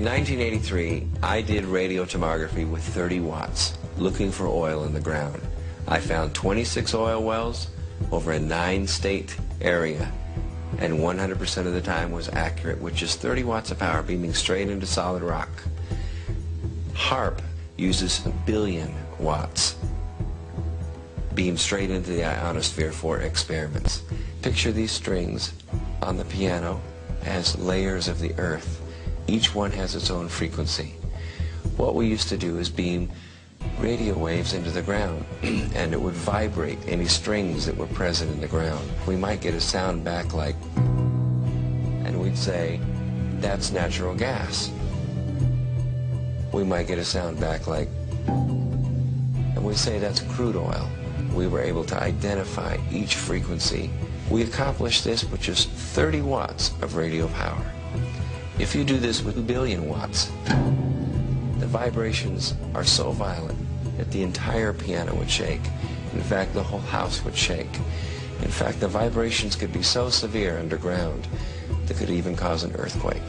1983, I did radiotomography with 30 watts, looking for oil in the ground. I found 26 oil wells over a 9-state area, and 100% of the time was accurate, which is 30 watts of power beaming straight into solid rock. HAARP uses 1 billion watts beamed straight into the ionosphere for experiments. Picture these strings on the piano as layers of the earth. Each one has its own frequency. What we used to do is beam radio waves into the ground and it would vibrate any strings that were present in the ground. We might get a sound back like, and we'd say, that's natural gas. We might get a sound back like, and we'd say that's crude oil. We were able to identify each frequency. We accomplished this with just 30 watts of radio power. If you do this with 1 billion watts, the vibrations are so violent that the entire piano would shake. In fact, the whole house would shake. In fact, the vibrations could be so severe underground that could even cause an earthquake.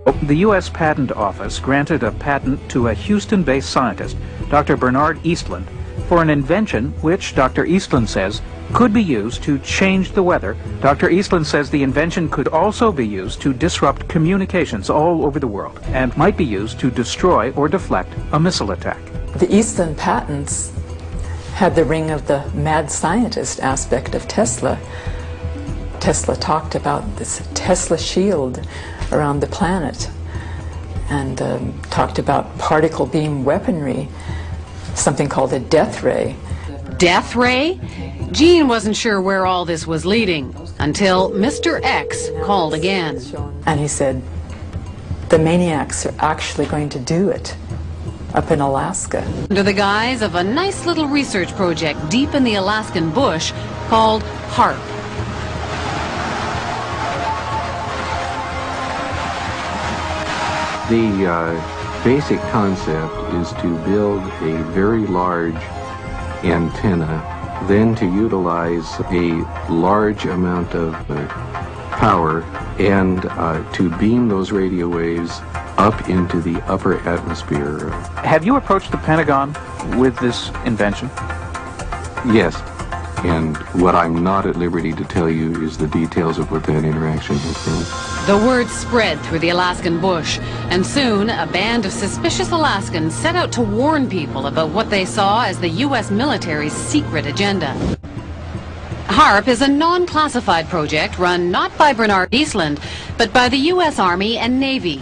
The U.S. Patent Office granted a patent to a Houston-based scientist, Dr. Bernard Eastland, for an invention which, Dr. Eastland says, could be used to change the weather. Dr. Eastland says the invention could also be used to disrupt communications all over the world and might be used to destroy or deflect a missile attack. The Eastland patents had the ring of the mad scientist aspect of Tesla. Tesla talked about this Tesla shield around the planet and talked about particle beam weaponry, something called a death ray. Death ray? Gene wasn't sure where all this was leading until Mr. X called again. And he said, the maniacs are actually going to do it up in Alaska. Under the guise of a nice little research project deep in the Alaskan bush called HAARP. The basic concept is to build a very large antenna, then to utilize a large amount of power and to beam those radio waves up into the upper atmosphere. Have you approached the Pentagon with this invention? Yes, and what I'm not at liberty to tell you is the details of what that interaction has been. The word spread through the Alaskan bush, and soon a band of suspicious Alaskans set out to warn people about what they saw as the U.S. military's secret agenda. HAARP is a non-classified project run not by Bernard Eastland, but by the U.S. Army and Navy.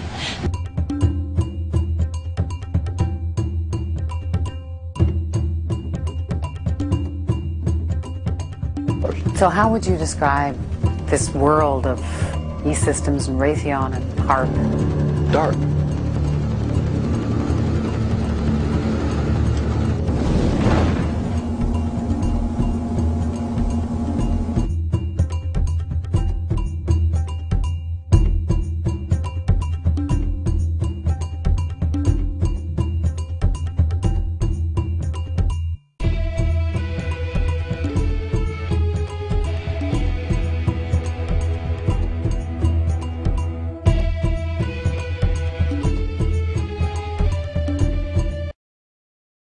So how would you describe this world of E-Systems and Raytheon and HAARP? Dark.